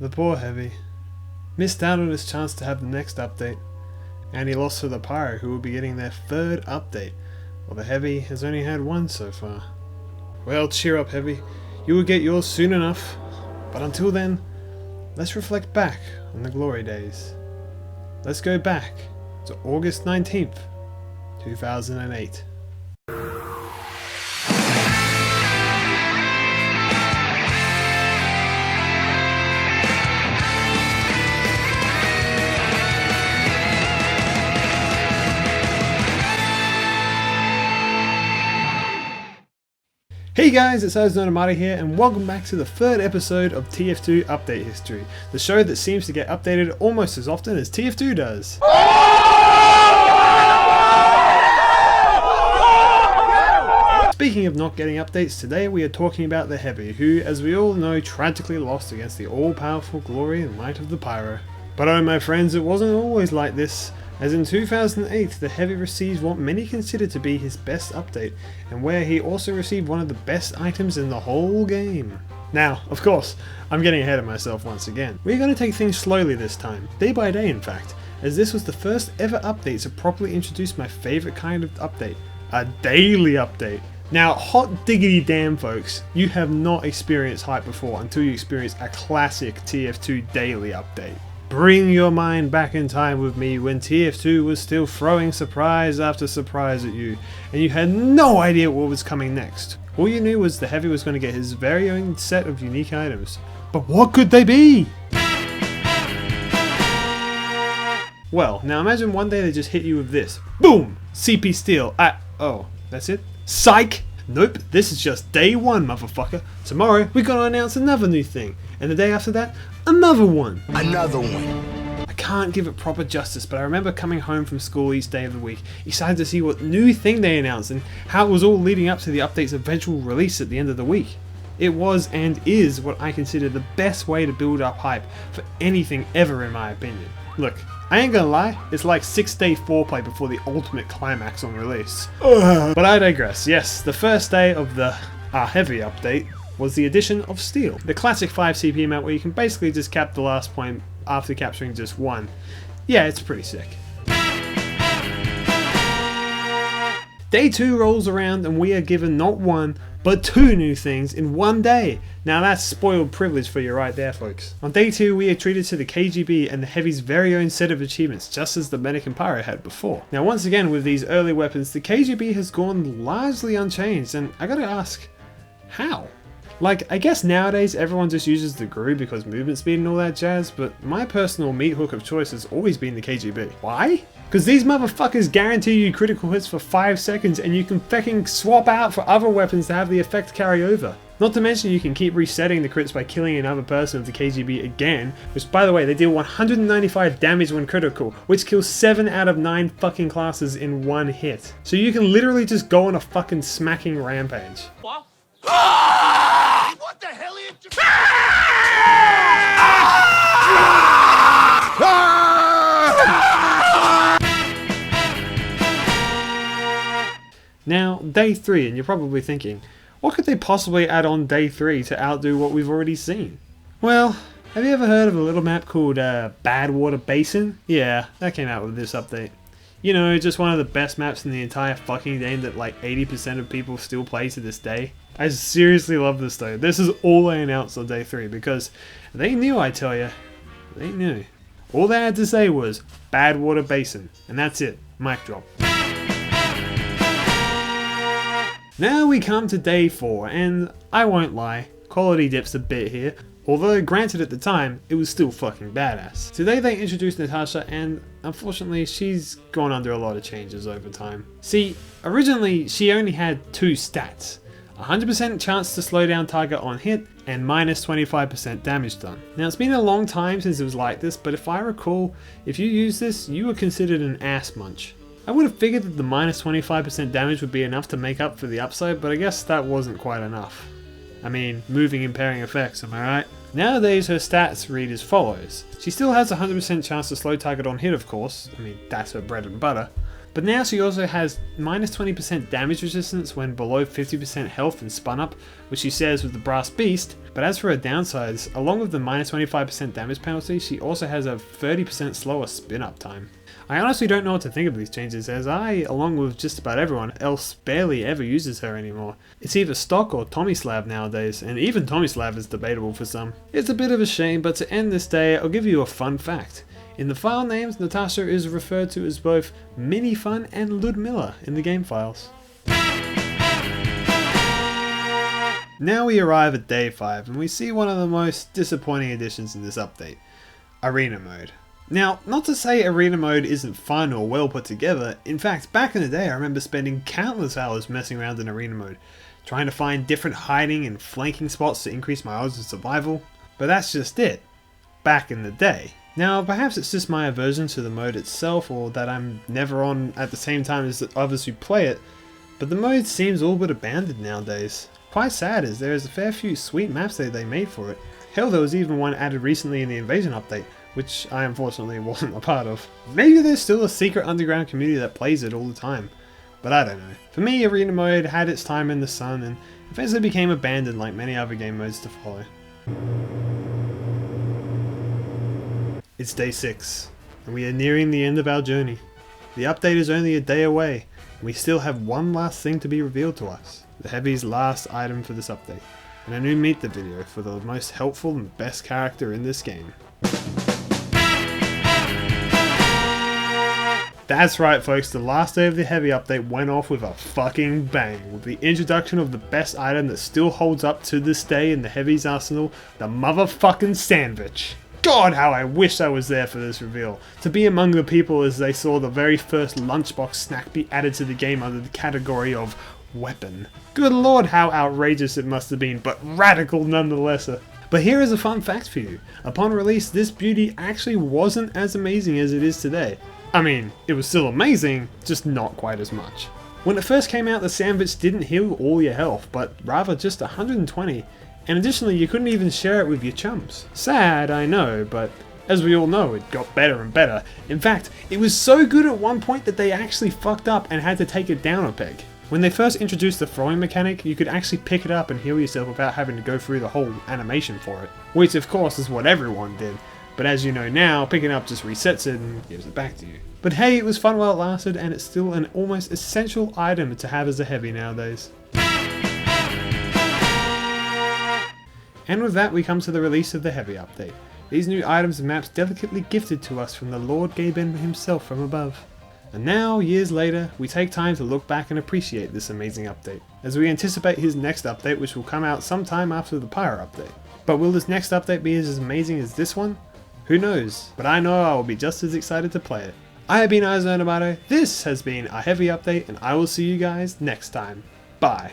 the poor Heavy. Missed out on his chance to have the next update. And he lost to the Pyro, who will be getting their third update, while the Heavy has only had one so far. Well, cheer up, Heavy. You will get yours soon enough. But until then, let's reflect back on the glory days. Let's go back to August 19th, 2008. Hey guys, it's Ihasnotomato here, and welcome back to the third episode of TF2 Update History, the show that seems to get updated almost as often as TF2 does. Speaking of not getting updates, today we are talking about the Heavy, who, as we all know, tragically lost against the all-powerful glory and might of the Pyro. But oh my friends, it wasn't always like this. As in 2008, the Heavy received what many consider to be his best update, and where he also received one of the best items in the whole game. Now, of course, I'm getting ahead of myself once again. We're going to take things slowly this time, day by day in fact, as this was the first ever update to properly introduce my favourite kind of update, a daily update. Now, hot diggity damn folks, you have not experienced hype before until you experience a classic TF2 daily update. Bring your mind back in time with me when TF2 was still throwing surprise after surprise at you, and you had no idea what was coming next. All you knew was the Heavy was going to get his very own set of unique items. But what could they be? Well, now imagine one day they just hit you with this. Boom! CP Steel. Oh, that's it? Psych! Nope, this is just day one, motherfucker. Tomorrow, we're gonna announce another new thing. And the day after that, another one. Another one. I can't give it proper justice, but I remember coming home from school each day of the week, excited to see what new thing they announced and how it was all leading up to the update's eventual release at the end of the week. It was and is what I consider the best way to build up hype for anything ever in my opinion. Look, I ain't gonna lie, it's like 6-day foreplay before the ultimate climax on release. But I digress. Yes, the first day of the Heavy update was the addition of Steel, the classic 5 CP map where you can basically just cap the last point after capturing just one. Yeah, it's pretty sick. Day 2 rolls around and we are given not one, but 2 new things in one day. Now that's spoiled privilege for you right there, folks. On day 2 we are treated to the K.G.B and the Heavy's very own set of achievements, just as the Medic and Pyro had before. Now once again with these early weapons, the K.G.B has gone largely unchanged, and I gotta ask, how? Like, I guess nowadays everyone just uses the GRU because movement speed and all that jazz, but my personal meat hook of choice has always been the K.G.B. Why? Because these motherfuckers guarantee you critical hits for 5 seconds and you can fucking swap out for other weapons to have the effect carry over. Not to mention you can keep resetting the crits by killing another person with the K.G.B again, which by the way they deal 195 damage when critical, which kills 7 out of 9 fucking classes in one hit. So you can literally just go on a fucking smacking rampage. What? What the hell are you doing? Now, day 3, and you're probably thinking, what could they possibly add on day 3 to outdo what we've already seen? Well, have you ever heard of a little map called Badwater Basin? Yeah, that came out with this update. You know, just one of the best maps in the entire fucking game that like 80% of people still play to this day. I seriously love this though. This is all they announced on day 3 because they knew, I tell ya. They knew. All they had to say was Badwater Basin, and that's it. Mic drop. Now we come to day 4, and I won't lie, quality dips a bit here, although granted at the time, it was still fucking badass. Today they introduced Natascha, and unfortunately she's gone under a lot of changes over time. See, originally she only had 2 stats, 100% chance to slow down target on hit, and minus 25% damage done. Now it's been a long time since it was like this, but if I recall, if you use this, you were considered an ass munch. I would have figured that the minus 25% damage would be enough to make up for the upside, but I guess that wasn't quite enough. I mean, moving and pairing effects, am I right? Nowadays her stats read as follows. She still has a 100% chance to slow target on hit, of course. I mean, that's her bread and butter. But now she also has minus 20% damage resistance when below 50% health and spun up, which she shares with the Brass Beast. But as for her downsides, along with the minus 25% damage penalty, she also has a 30% slower spin up time. I honestly don't know what to think of these changes, as I, along with just about everyone else, barely ever uses her anymore. It's either stock or Tomislav nowadays, and even Tomislav is debatable for some. It's a bit of a shame, but to end this day, I'll give you a fun fact. In the file names, Natascha is referred to as both Minifun and Ludmilla in the game files. Now we arrive at day 5, and we see one of the most disappointing additions in this update, Arena Mode. Now, not to say Arena Mode isn't fun or well put together, in fact, back in the day I remember spending countless hours messing around in Arena Mode, trying to find different hiding and flanking spots to increase my odds of survival, but that's just it, back in the day. Now, perhaps it's just my aversion to the mode itself, or that I'm never on at the same time as the others who play it, but the mode seems all but abandoned nowadays. Quite sad, as there is a fair few sweet maps that they made for it. Hell, there was even one added recently in the Invasion update, which I unfortunately wasn't a part of. Maybe there's still a secret underground community that plays it all the time, but I don't know. For me, Arena Mode had its time in the sun and eventually became abandoned like many other game modes to follow. It's day 6, and we are nearing the end of our journey. The update is only a day away, and we still have one last thing to be revealed to us. The Heavy's last item for this update, and a new meet the video for the most helpful and best character in this game. That's right folks, the last day of the Heavy update went off with a fucking bang, with the introduction of the best item that still holds up to this day in the Heavy's arsenal, the motherfucking Sandvich. God, how I wish I was there for this reveal, to be among the people as they saw the very first lunchbox snack be added to the game under the category of weapon. Good lord, how outrageous it must have been, but radical nonetheless. But here is a fun fact for you. Upon release, this beauty actually wasn't as amazing as it is today. I mean, it was still amazing, just not quite as much. When it first came out, the Sandvich didn't heal all your health, but rather just 120, and additionally you couldn't even share it with your chums. Sad, I know, but as we all know, it got better and better. In fact, it was so good at one point that they actually fucked up and had to take it down a peg. When they first introduced the throwing mechanic, you could actually pick it up and heal yourself without having to go through the whole animation for it, which of course is what everyone did. But as you know now, picking up just resets it and gives it back to you. But hey, it was fun while it lasted, and it's still an almost essential item to have as a Heavy nowadays. And with that we come to the release of the Heavy update. These new items and maps delicately gifted to us from the Lord K.G.B himself from above. And now, years later, we take time to look back and appreciate this amazing update, as we anticipate his next update, which will come out sometime after the Pyro update. But will this next update be as amazing as this one? Who knows, but I know I will be just as excited to play it. I have been Ihasnotomato, this has been a Heavy update, and I will see you guys next time. Bye.